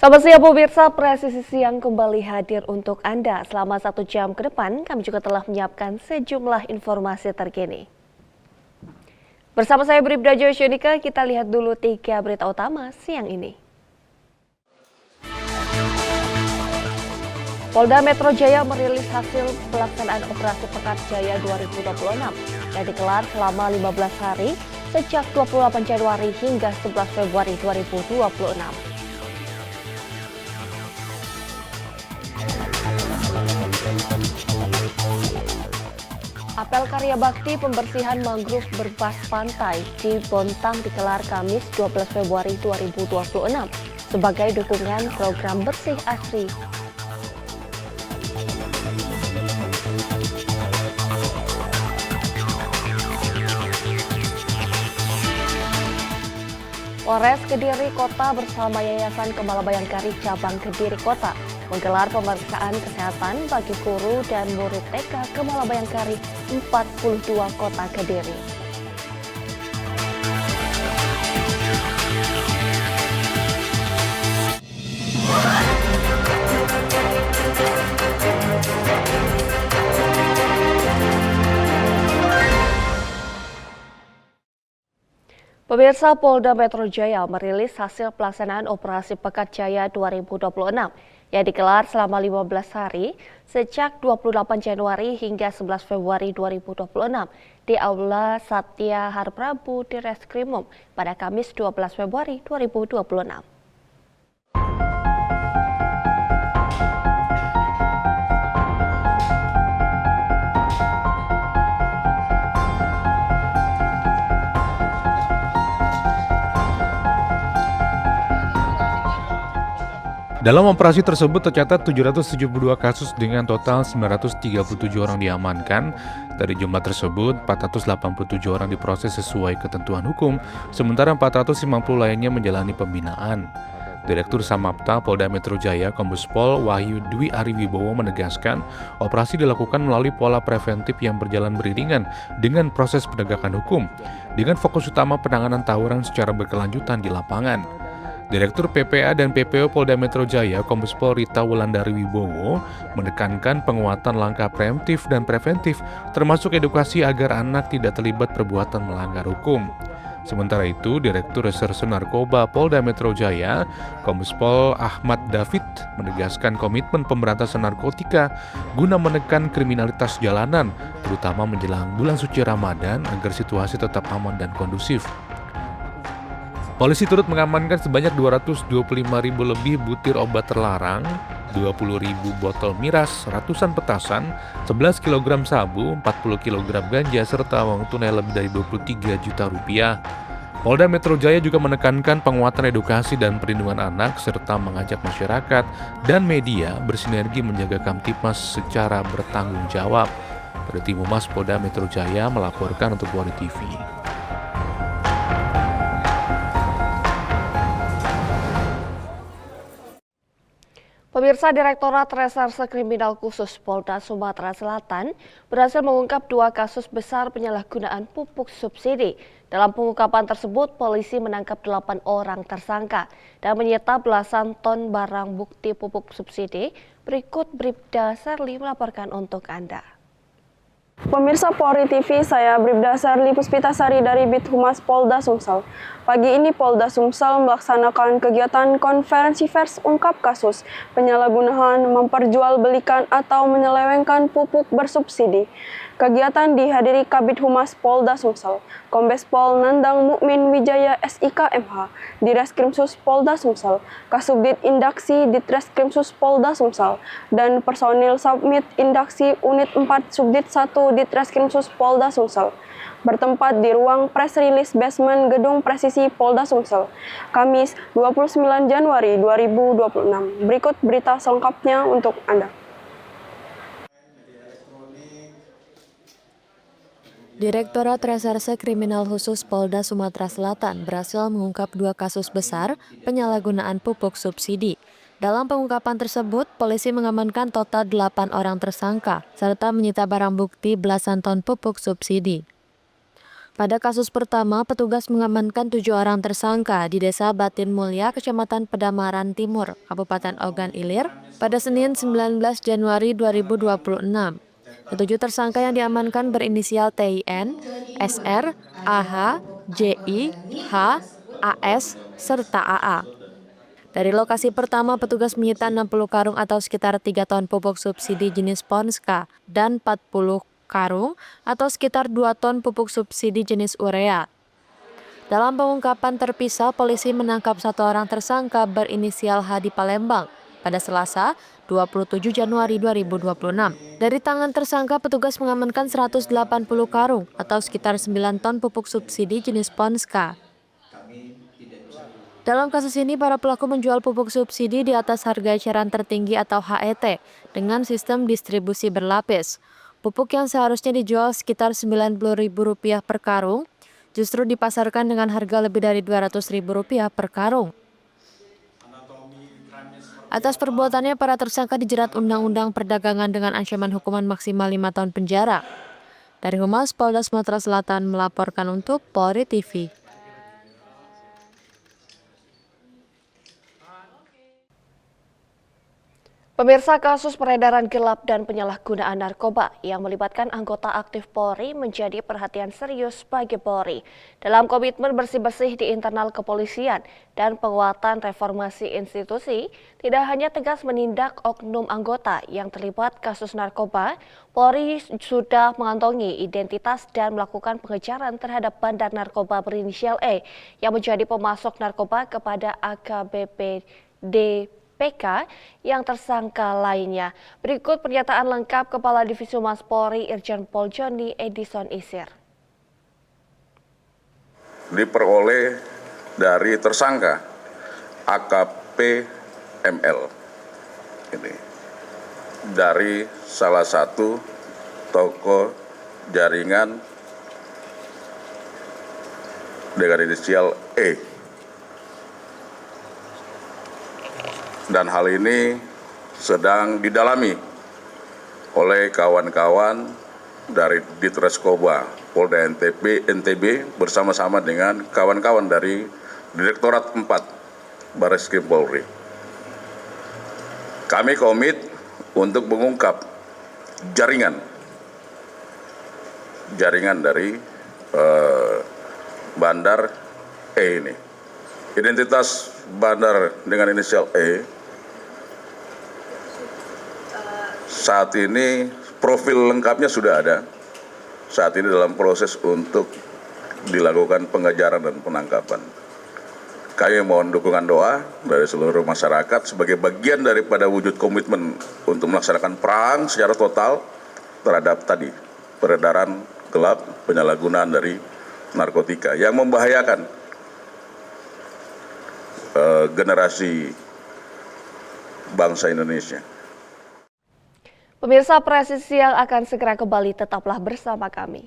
Selamat siang pemirsa, Presisi Siang kembali hadir untuk Anda. Selama 1 jam ke depan, kami juga telah menyiapkan sejumlah informasi terkini. Bersama saya Bribda Josyonika, kita lihat dulu 3 berita utama siang ini. Polda Metro Jaya merilis hasil pelaksanaan Operasi Pekat Jaya 2026 yang digelar selama 15 hari sejak 28 Januari hingga 11 Februari 2026. Apel karya bakti pembersihan mangrove berbas pantai di Bontang digelar Kamis 12 Februari 2026 sebagai dukungan program Bersih Asri. Polres Kediri Kota bersama Yayasan Kemala Bayangkari Cabang Kediri Kota menggelar pemeriksaan kesehatan bagi guru dan murid TK Kemala Bayangkari 42 Kota Kediri. Pemirsa, Polda Metro Jaya merilis hasil pelaksanaan Operasi Pekat Jaya 2026 yang digelar selama 15 hari sejak 28 Januari hingga 11 Februari 2026 di Aula Satya Harprabu di Reskrimum pada Kamis 12 Februari 2026. Dalam operasi tersebut tercatat 772 kasus dengan total 937 orang diamankan. Dari jumlah tersebut, 487 orang diproses sesuai ketentuan hukum, sementara 450 lainnya menjalani pembinaan. Direktur Samapta Polda Metro Jaya Kombes Pol Wahyu Dwi Ariwibowo menegaskan, operasi dilakukan melalui pola preventif yang berjalan beriringan dengan proses penegakan hukum, dengan fokus utama penanganan tawuran secara berkelanjutan di lapangan. Direktur PPA dan PPO Polda Metro Jaya, Kombes Pol Rita Wulandari Wibowo, menekankan penguatan langkah preemptif dan preventif, termasuk edukasi agar anak tidak terlibat perbuatan melanggar hukum. Sementara itu, Direktur Reserse Narkoba Polda Metro Jaya, Kombes Pol Ahmad David, menegaskan komitmen pemberantasan narkotika guna menekan kriminalitas jalanan, terutama menjelang bulan suci Ramadan agar situasi tetap aman dan kondusif. Polisi turut mengamankan sebanyak 225.000 lebih butir obat terlarang, 20.000 botol miras, ratusan petasan, 11 kg sabu, 40 kg ganja, serta uang tunai lebih dari 23 juta rupiah. Polda Metro Jaya juga menekankan penguatan edukasi dan perlindungan anak, serta mengajak masyarakat dan media bersinergi menjaga Kamtibmas secara bertanggung jawab. Dari Humas Polda Metro Jaya melaporkan untuk Wari TV. Pemirsa, Direktorat Reserse Kriminal Khusus Polda Sumatera Selatan berhasil mengungkap 2 kasus besar penyalahgunaan pupuk subsidi. Dalam pengungkapan tersebut, polisi menangkap 8 orang tersangka dan menyita belasan ton barang bukti pupuk subsidi. Berikut Bribda Serli melaporkan untuk Anda. Pemirsa Polri TV, saya Bribda Serli Puspitasari dari Bithumas Polda Sumsel. Pagi ini Polda Sumsel melaksanakan kegiatan konferensi pers ungkap kasus penyalahgunaan memperjualbelikan atau menyelewengkan pupuk bersubsidi. Kegiatan dihadiri Kabid Humas Polda Sumsel, Kombes Pol Nandang Mukmin Wijaya SIK MH, Direskrimsus Polda Sumsel, Kasubdit Indaksi Ditreskrimsus Polda Sumsel, dan personil Submit Indaksi Unit 4 Subdit 1 Ditreskrimsus Polda Sumsel, bertempat di ruang press release basement Gedung Presisi Polda Sumsel, Kamis 29 Januari 2026. Berikut berita selengkapnya untuk Anda. Direktorat Reserse Kriminal Khusus Polda Sumatera Selatan berhasil mengungkap 2 kasus besar penyalahgunaan pupuk subsidi. Dalam pengungkapan tersebut, polisi mengamankan total 8 orang tersangka serta menyita barang bukti belasan ton pupuk subsidi. Pada kasus pertama, petugas mengamankan 7 orang tersangka di Desa Batin Mulya, Kecamatan Pedamaran Timur, Kabupaten Ogan Ilir, pada Senin 19 Januari 2026. Ketujuh tersangka yang diamankan berinisial TIN, SR, AH, JI, H, AS, serta AA. Dari lokasi pertama, petugas menyita 60 karung atau sekitar 3 ton pupuk subsidi jenis Ponska dan 40 karung atau sekitar 2 ton pupuk subsidi jenis urea. Dalam pengungkapan terpisah, polisi menangkap 1 orang tersangka berinisial H di Palembang pada Selasa 27 Januari 2026. Dari tangan tersangka, petugas mengamankan 180 karung atau sekitar 9 ton pupuk subsidi jenis Ponska. Dalam kasus ini, para pelaku menjual pupuk subsidi di atas harga eceran tertinggi atau HET dengan sistem distribusi berlapis. Pupuk yang seharusnya dijual sekitar Rp90.000 per karung, justru dipasarkan dengan harga lebih dari Rp200.000 per karung. Atas perbuatannya, para tersangka dijerat Undang-Undang Perdagangan dengan ancaman hukuman maksimal 5 tahun penjara. Dari Humas Polda Sumatera Selatan melaporkan untuk Polri TV. Pemirsa, kasus peredaran gelap dan penyalahgunaan narkoba yang melibatkan anggota aktif Polri menjadi perhatian serius bagi Polri. Dalam komitmen bersih-bersih di internal kepolisian dan penguatan reformasi institusi, tidak hanya tegas menindak oknum anggota yang terlibat kasus narkoba, Polri sudah mengantongi identitas dan melakukan pengejaran terhadap bandar narkoba berinisial E yang menjadi pemasok narkoba kepada AKBP PK yang tersangka lainnya. Berikut pernyataan lengkap Kepala Divisi Humas Polri Irjen Pol Joni Edison Isir. Diperoleh dari tersangka AKP ML ini dari salah satu toko jaringan dengan inisial E. Dan hal ini sedang didalami oleh kawan-kawan dari Ditreskoba Polda NTB bersama-sama dengan kawan-kawan dari Direktorat 4 Barreskrim Polri. Kami komit untuk mengungkap jaringan dari bandar E ini. Identitas bandar dengan inisial E saat ini profil lengkapnya sudah ada. Saat ini dalam proses untuk dilakukan pengejaran dan penangkapan. Kami mohon dukungan doa dari seluruh masyarakat sebagai bagian daripada wujud komitmen untuk melaksanakan perang secara total terhadap tadi peredaran gelap, penyalahgunaan dari narkotika yang membahayakan generasi bangsa Indonesia. Pemirsa, Presisi yang akan segera kembali, tetaplah bersama kami.